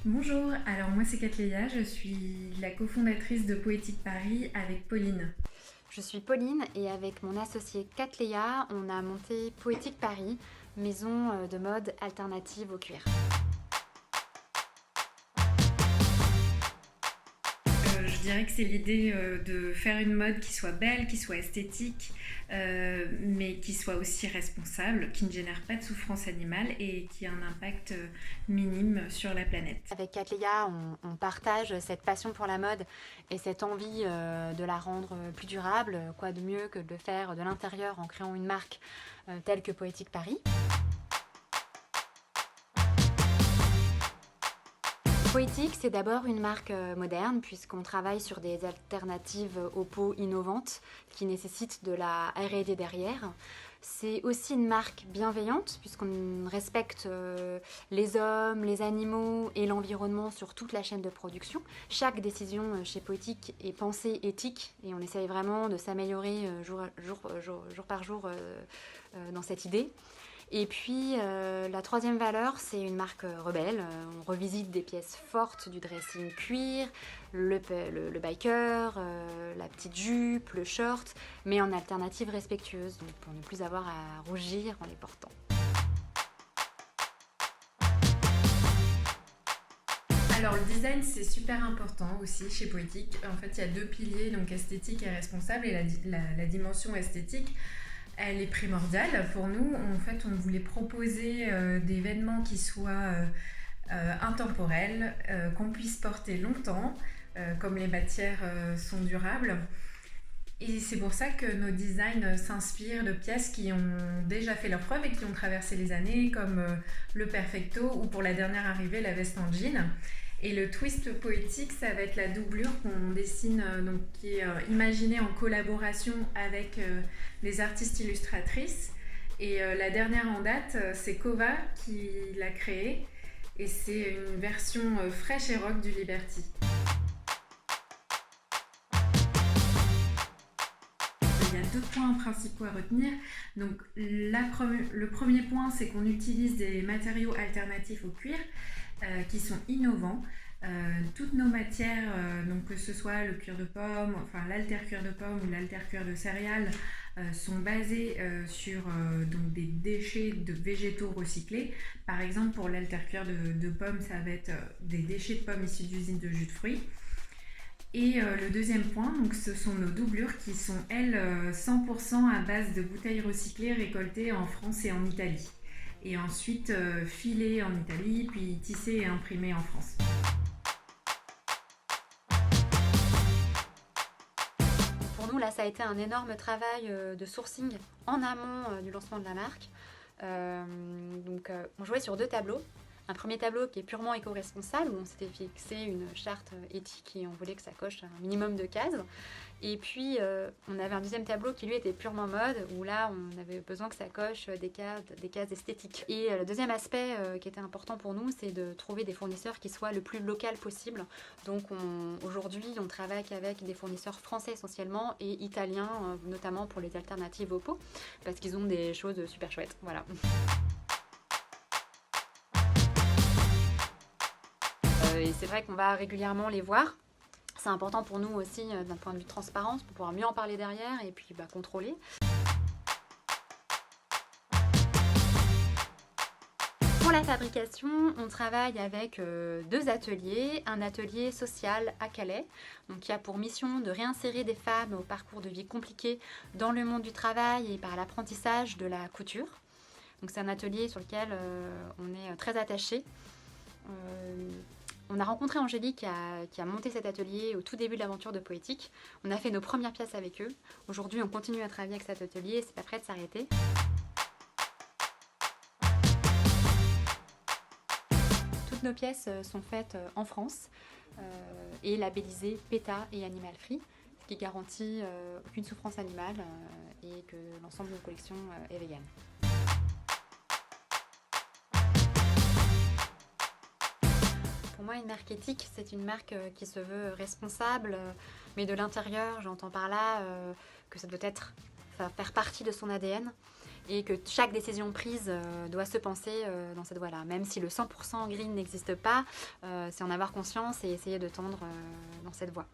Bonjour, alors moi c'est Cattleya, je suis la cofondatrice de Poétique Paris avec Pauline. Je suis Pauline et avec mon associée Cattleya, on a monté Poétique Paris, maison de mode alternative au cuir. Je dirais que c'est l'idée de faire une mode qui soit belle, qui soit esthétique, mais qui soit aussi responsable, qui ne génère pas de souffrance animale et qui a un impact minime sur la planète. Avec Cattleya, on partage cette passion pour la mode et cette envie de la rendre plus durable. Quoi de mieux que de le faire de l'intérieur en créant une marque telle que Poétique Paris. Poétique, c'est d'abord une marque moderne puisqu'on travaille sur des alternatives aux peaux innovantes qui nécessitent de la R&D derrière. C'est aussi une marque bienveillante puisqu'on respecte les hommes, les animaux et l'environnement sur toute la chaîne de production. Chaque décision chez Poétique est pensée éthique et on essaye vraiment de s'améliorer jour par jour dans cette idée. Et puis la troisième valeur, c'est une marque rebelle. On revisite des pièces fortes du dressing cuir, le biker, la petite jupe, le short, mais en alternative respectueuse, donc pour ne plus avoir à rougir en les portant. Alors le design c'est super important aussi chez Poétique. En fait il y a deux piliers, donc esthétique et responsable, et la dimension esthétique elle est primordiale pour nous. En fait, on voulait proposer des vêtements qui soient intemporels, qu'on puisse porter longtemps, comme les matières sont durables. Et c'est pour ça que nos designs s'inspirent de pièces qui ont déjà fait leurs preuves et qui ont traversé les années, comme le Perfecto ou pour la dernière arrivée, la veste en jean. Et le twist poétique, ça va être la doublure qu'on dessine, donc, qui est imaginée en collaboration avec des artistes illustratrices. Et la dernière en date, c'est Kova qui l'a créée. Et c'est une version fraîche et rock du Liberty. Il y a deux points principaux à retenir. Donc, le premier point, c'est qu'on utilise des matériaux alternatifs au cuir qui sont innovants. Toutes nos matières, donc que ce soit le cuir de pomme, enfin l'alter cuir de pomme ou l'alter cuir de céréales, sont basées sur donc des déchets de végétaux recyclés. Par exemple, pour l'alter cuir de pomme, ça va être des déchets de pommes issus d'usines de jus de fruits. Et le deuxième point, donc, ce sont nos doublures qui sont, elles, 100% à base de bouteilles recyclées récoltées en France et en Italie. Et ensuite filées en Italie, puis tissées et imprimées en France. Pour nous, là, ça a été un énorme travail de sourcing en amont du lancement de la marque. On jouait sur deux tableaux. Un premier tableau qui est purement éco-responsable, où on s'était fixé une charte éthique et on voulait que ça coche un minimum de cases. Et puis, on avait un deuxième tableau qui, lui, était purement mode, où là, on avait besoin que ça coche des cases esthétiques. Et le deuxième aspect qui était important pour nous, c'est de trouver des fournisseurs qui soient le plus local possible. Donc, aujourd'hui, on travaille avec des fournisseurs français essentiellement et italiens, notamment pour les alternatives au pot, parce qu'ils ont des choses super chouettes. Voilà. Et c'est vrai qu'on va régulièrement les voir. C'est important pour nous aussi d'un point de vue de transparence pour pouvoir mieux en parler derrière et puis contrôler. Pour la fabrication, on travaille avec deux ateliers. Un atelier social à Calais, donc qui a pour mission de réinsérer des femmes au parcours de vie compliqué dans le monde du travail et par l'apprentissage de la couture. Donc c'est un atelier sur lequel on est très attaché. On a rencontré Angélique qui a monté cet atelier au tout début de l'aventure de Poétique. On a fait nos premières pièces avec eux. Aujourd'hui, on continue à travailler avec cet atelier et c'est pas prêt de s'arrêter. Toutes nos pièces sont faites en France et labellisées PETA et Animal Free, ce qui garantit aucune souffrance animale et que l'ensemble de nos collections est végane. Pour moi, une marque éthique, c'est une marque qui se veut responsable, mais de l'intérieur, j'entends par là que ça doit faire partie de son ADN et que chaque décision prise doit se penser dans cette voie-là. Même si le 100% green n'existe pas, c'est en avoir conscience et essayer de tendre dans cette voie.